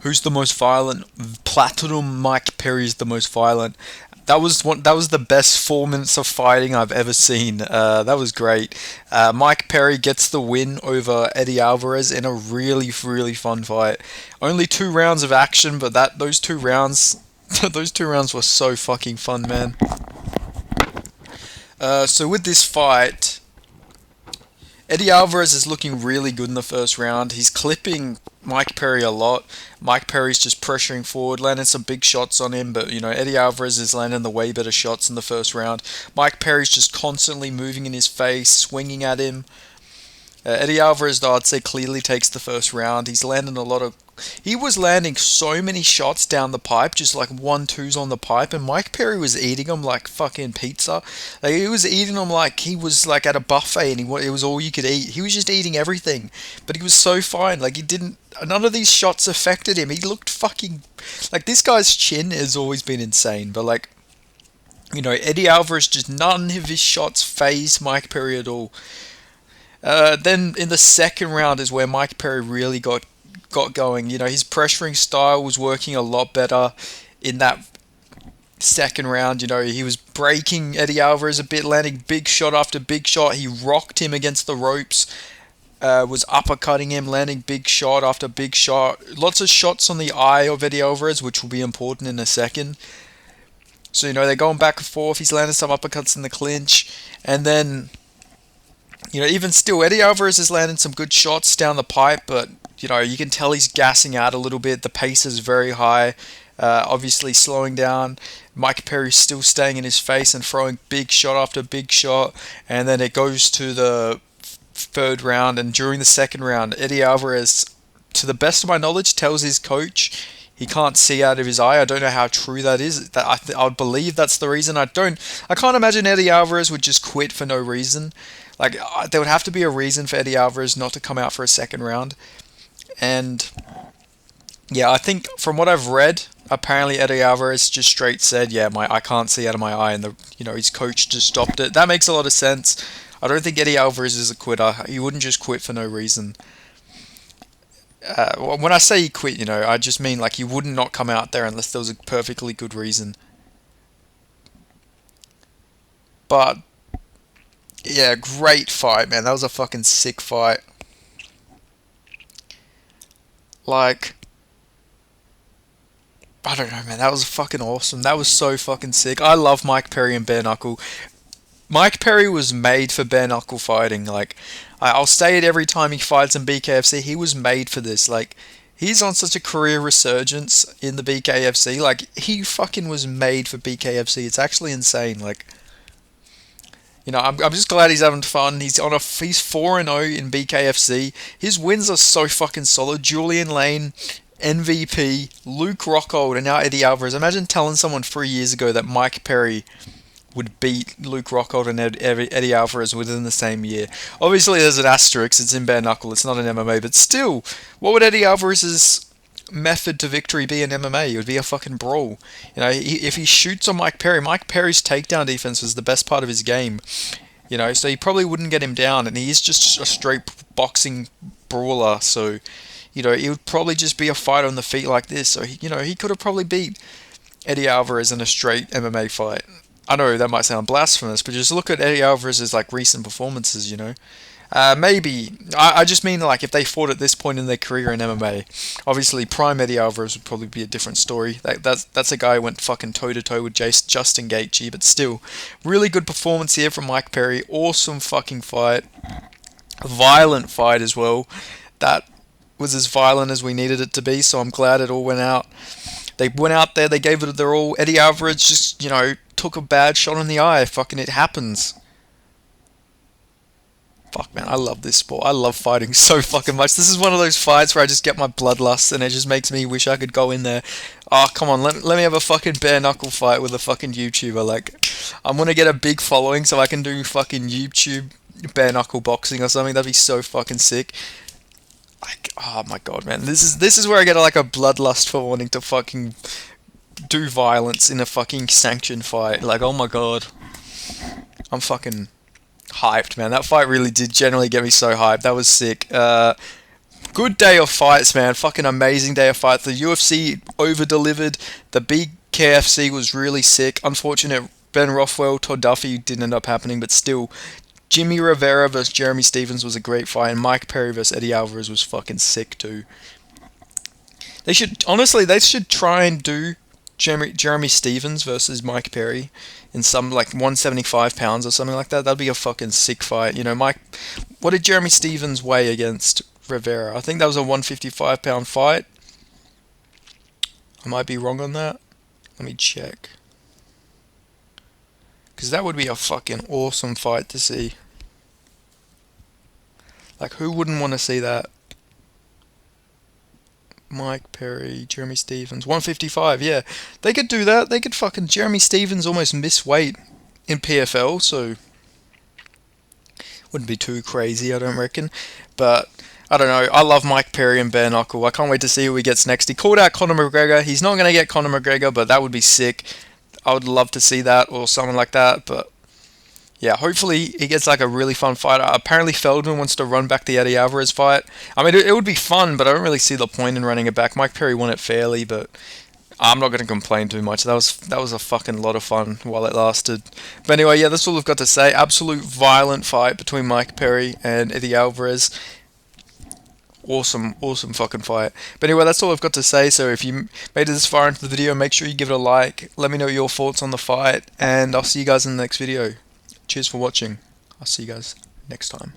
Who's the most violent? Platinum Mike Perry is the most violent. That was one. That was the best 4 minutes of fighting I've ever seen. That was great. Mike Perry gets the win over Eddie Alvarez in a really, really fun fight. Only 2 rounds of action, but those 2 rounds, those 2 rounds were so fucking fun, man. So with this fight, Eddie Alvarez is looking really good in the first round. He's clipping Mike Perry a lot. Mike Perry's just pressuring forward, landing some big shots on him, but Eddie Alvarez is landing the way better shots in the first round. Mike Perry's just constantly moving in his face, swinging at him. Eddie Alvarez, though, I'd say clearly takes the first round. He's landing a lot of. He was landing so many shots down the pipe, just like 1-2s on the pipe, and Mike Perry was eating them like fucking pizza. Like he was eating them like he was like at a buffet, and it was all you could eat. He was just eating everything, but he was so fine. Like he didn't. None of these shots affected him. He looked fucking like this guy's chin has always been insane, but like. Eddie Alvarez, just none of his shots phased Mike Perry at all. Then in the second round is where Mike Perry really got going. His pressuring style was working a lot better in that second round. He was breaking Eddie Alvarez a bit, landing big shot after big shot. He rocked him against the ropes. Was uppercutting him, landing big shot after big shot. Lots of shots on the eye of Eddie Alvarez, which will be important in a second. So, they're going back and forth. He's landing some uppercuts in the clinch. And then even still, Eddie Alvarez is landing some good shots down the pipe, but you can tell he's gassing out a little bit. The pace is very high, obviously slowing down. Mike Perry's still staying in his face and throwing big shot after big shot, and then it goes to the third round, and during the second round, Eddie Alvarez, to the best of my knowledge, tells his coach he can't see out of his eye. I don't know how true that is. I would believe that's the reason. I can't imagine Eddie Alvarez would just quit for no reason. Like, there would have to be a reason for Eddie Alvarez not to come out for a second round. And, yeah, I think from what I've read, apparently Eddie Alvarez just straight said, yeah, I can't see out of my eye, and his coach just stopped it. That makes a lot of sense. I don't think Eddie Alvarez is a quitter. He wouldn't just quit for no reason. When I say he quit, I just mean like he would not come out there unless there was a perfectly good reason. But yeah, great fight, man. That was a fucking sick fight. Like, I don't know, man. That was fucking awesome. That was so fucking sick. I love Mike Perry and bare knuckle. Mike Perry was made for bare knuckle fighting. Like, I'll say it every time he fights in BKFC. He was made for this. Like, he's on such a career resurgence in the BKFC. Like, he fucking was made for BKFC. It's actually insane. Like, I'm just glad he's having fun. He's 4-0 in BKFC. His wins are so fucking solid. Julian Lane, MVP, Luke Rockhold, and now Eddie Alvarez. Imagine telling someone 3 years ago that Mike Perry would beat Luke Rockhold and Eddie Alvarez within the same year. Obviously, there's an asterisk. It's in bare knuckle. It's not an MMA, but still, what would Eddie Alvarez's method to victory be in MMA? It would be a fucking brawl. If he shoots on Mike Perry's takedown defense was the best part of his game. So he probably wouldn't get him down, and he is just a straight boxing brawler. So, it would probably just be a fight on the feet like this. So, he could have probably beat Eddie Alvarez in a straight MMA fight. I know that might sound blasphemous, but just look at Eddie Alvarez's like recent performances. Maybe I just mean like if they fought at this point in their career in MMA, obviously prime Eddie Alvarez would probably be a different story. That's a guy who went fucking toe to toe with Justin Gaethje, but still, really good performance here from Mike Perry. Awesome fucking fight, violent fight as well. That was as violent as we needed it to be. So I'm glad it all went out. They went out there, they gave it their all. Eddie Alvarez just, took a bad shot in the eye. Fucking it happens. Fuck, man, I love this sport. I love fighting so fucking much. This is one of those fights where I just get my bloodlust and it just makes me wish I could go in there. Oh, come on, let me have a fucking bare knuckle fight with a fucking YouTuber. Like, I'm gonna get a big following so I can do fucking YouTube bare knuckle boxing or something. That'd be so fucking sick. Like, oh my god, man, this is where I get like a bloodlust for wanting to fucking do violence in a fucking sanctioned fight. Like, oh my god, I'm fucking hyped, man. That fight really did generally get me so hyped. That was sick. Good day of fights, man. Fucking amazing day of fights. The UFC over delivered. The big KFC was really sick. Unfortunate Ben Rothwell, Todd Duffy didn't end up happening, but still, Jimmy Rivera versus Jeremy Stevens was a great fight, and Mike Perry versus Eddie Alvarez was fucking sick too. They should honestly, they should try and do Jeremy Stevens versus Mike Perry in some like 175 pounds or something like that. That'd be a fucking sick fight. You know, what did Jeremy Stevens weigh against Rivera? I think that was a 155-pound fight. I might be wrong on that. Let me check. Because that would be a fucking awesome fight to see. Like, who wouldn't want to see that? Mike Perry, Jeremy Stevens, 155, yeah. They could do that. They could fucking... Jeremy Stevens almost missed weight in PFL, so... Wouldn't be too crazy, I don't reckon. But... I don't know. I love Mike Perry and bare knuckle. I can't wait to see who he gets next. He called out Conor McGregor. He's not going to get Conor McGregor, but that would be sick. I would love to see that or something like that. But yeah, hopefully he gets like a really fun fight. Apparently Feldman wants to run back the Eddie Alvarez fight. I mean, it would be fun, but I don't really see the point in running it back. Mike Perry won it fairly, but I'm not going to complain too much. That was a fucking lot of fun while it lasted. But anyway, yeah, that's all I've got to say. Absolute violent fight between Mike Perry and Eddie Alvarez. Awesome fucking fight. But anyway, that's all I've got to say. So if you made it this far into the video, make sure you give it a like. Let me know your thoughts on the fight, and I'll see you guys in the next video. Cheers for watching. I'll see you guys next time.